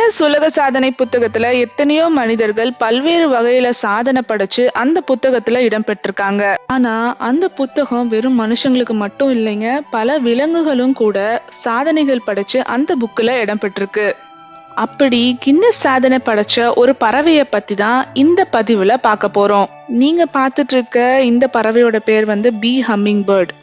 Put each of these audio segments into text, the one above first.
Guinness உலக சாதனை புத்தகத்துல எத்தனையோ மனிதர்கள் பல்வேறு வகையில சாதனை படைச்சு அந்த புத்தகத்துல இடம்பெற்றிருக்காங்க. ஆனா அந்த புத்தகம் வெறும் மனுஷங்களுக்கு மட்டும் இல்லைங்க, பல விலங்குகளும் கூட சாதனைகள் படைச்சு அந்த புக்ல இடம்பெற்றிருக்கு. அப்படி கின்னஸ் சாதனை படைச்ச ஒரு பறவைய பத்தி தான் இந்த பதிவுல பார்க்க போறோம். நீங்க பார்த்துட்டு இருக்க இந்த பறவையோட பேர் பீ ஹம்மிங் பேர்ட்.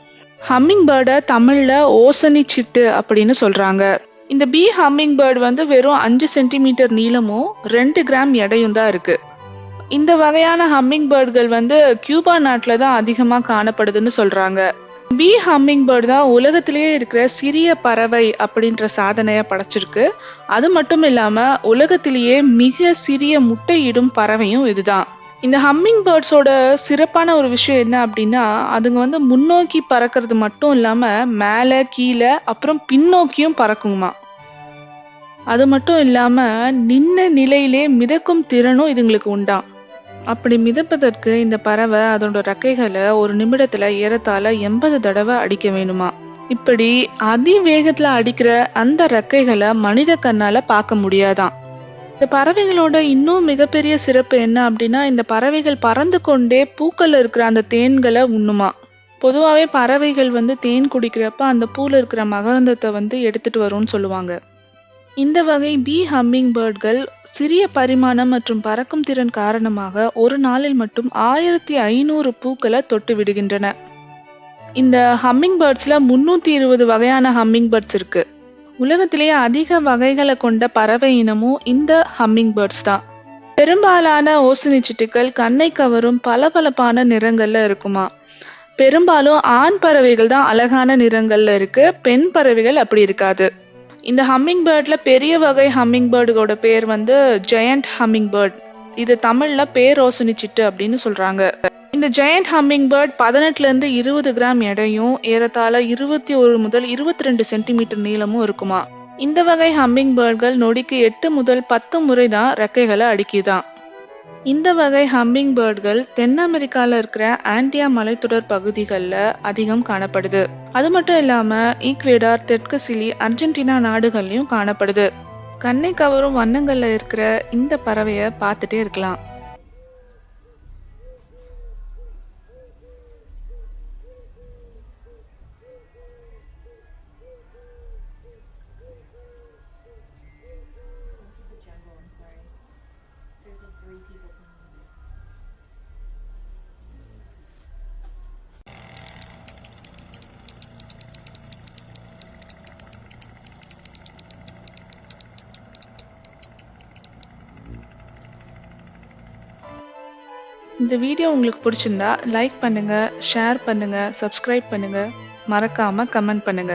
ஹம்மிங் பேர்டை தமிழ்ல ஓசனி சிட்டு அப்படின்னு சொல்றாங்க. இந்த பீ ஹம்மிங் பேர்ட் வெறும் 5 சென்டிமீட்டர் நீளமும் 2 கிராம் எடையும் தான் இருக்கு. இந்த வகையான ஹம்மிங் பேர்டுகள் கியூபா நாட்டில் தான் அதிகமாக காணப்படுதுன்னு சொல்றாங்க. பீ ஹம்மிங் பேர்டு தான் உலகத்திலேயே இருக்கிற சிறிய பறவை அப்படின்ற சாதனையை படைச்சிருக்கு. அது மட்டும் இல்லாம உலகத்திலேயே மிக சிறிய முட்டையிடும் பறவையும் இதுதான். இந்த ஹம்மிங் பேர்ட்ஸோட சிறப்பான ஒரு விஷயம் என்ன அப்படின்னா, அதுங்க முன்னோக்கி பறக்கிறது மட்டும் இல்லாம மேலே கீழே அப்புறம் பின்னோக்கியும் பறக்குமா. அது மட்டும் இல்லாம நின்ன நிலையிலே மிதக்கும் திறனும் இதுங்களுக்கு உண்டாம். அப்படி மிதப்பதற்கு இந்த பறவை அதோட ரெக்கைகளை ஒரு நிமிடத்துல ஏறத்தாழ 80 தடவை அடிக்க வேணுமா. இப்படி அதிவேகத்துல அடிக்கிற அந்த ரெக்கைகளை மனித கண்ணால பார்க்க முடியாதான். இந்த பறவைகளோட இன்னும் மிகப்பெரிய சிறப்பு என்ன அப்படின்னா, இந்த பறவைகள் பறந்து கொண்டே பூக்கள்ல இருக்கிற அந்த தேன்களை உண்ணுமா. பொதுவாகவே பறவைகள் தேன் குடிக்கிறப்ப அந்த பூல இருக்கிற மகரந்தத்தை எடுத்துட்டு வரும்னு சொல்லுவாங்க. இந்த வகை பீ ஹம்மிங் பேர்ட்கள் சிறிய பரிமாணம் மற்றும் பறக்கும் திறன் காரணமாக ஒரு நாளில் மட்டும் 1500 பூக்களை தொட்டு விடுகின்றன. இந்த ஹம்மிங் பேர்ட்ஸ்ல 320 வகையான ஹம்மிங் பேர்ட்ஸ் இருக்கு. உலகத்திலேயே அதிக வகைகளை கொண்ட பறவை இனமும் இந்த ஹம்மிங் பேர்ட்ஸ் தான். பெரும்பாலான ஓசனி சிட்டுக்கள் கண்ணை கவரும் பளபளப்பான நிறங்கள்ல இருக்குமா. பெரும்பாலும் ஆண் பறவைகள் தான் அழகான நிறங்கள்ல இருக்கு, பெண் பறவைகள் அப்படி இருக்காது. இந்த ஹம்மிங் பேர்ட்ல பெரிய வகை ஹம்மிங் பேர்டுகளோட பேர் ஜெயண்ட் ஹம்மிங் பேர்ட். இது தமிழ்ல பேரோசனி சிட்டு அப்படின்னு சொல்றாங்க. இந்த ஜெயண்ட் ஹம்மிங் பேர்ட் 18 இருந்து 20 கிராம் எடையும் ஏறத்தாழ 21 முதல் 22 சென்டிமீட்டர் நீளமும் இருக்குமா. இந்த வகை ஹம்மிங் பேர்ட்கள் நொடிக்கு 8 முதல் 10 முறை தான் ரெக்கைகளை அடிக்குதான். இந்த வகை ஹம்மிங் பேர்ட்கள் தென் அமெரிக்கால இருக்கிற ஆண்டியா மலைத்தொடர் பகுதிகளில் அதிகம் காணப்படுது. அது மட்டும் இல்லாம ஈக்வேடார், தெற்கு சிலி, அர்ஜென்டினா நாடுகள்லயும் காணப்படுது. கண்ணை கவரும் வண்ணங்கள்ல இருக்கிற இந்த பறவையை பார்த்துட்டே இருக்கலாம். இந்த வீடியோ உங்களுக்கு பிடிச்சிருந்தா லைக் பண்ணுங்க, ஷேர் பண்ணுங்க, சப்ஸ்கிரைப் பண்ணுங்க, மறக்காம கமெண்ட் பண்ணுங்க.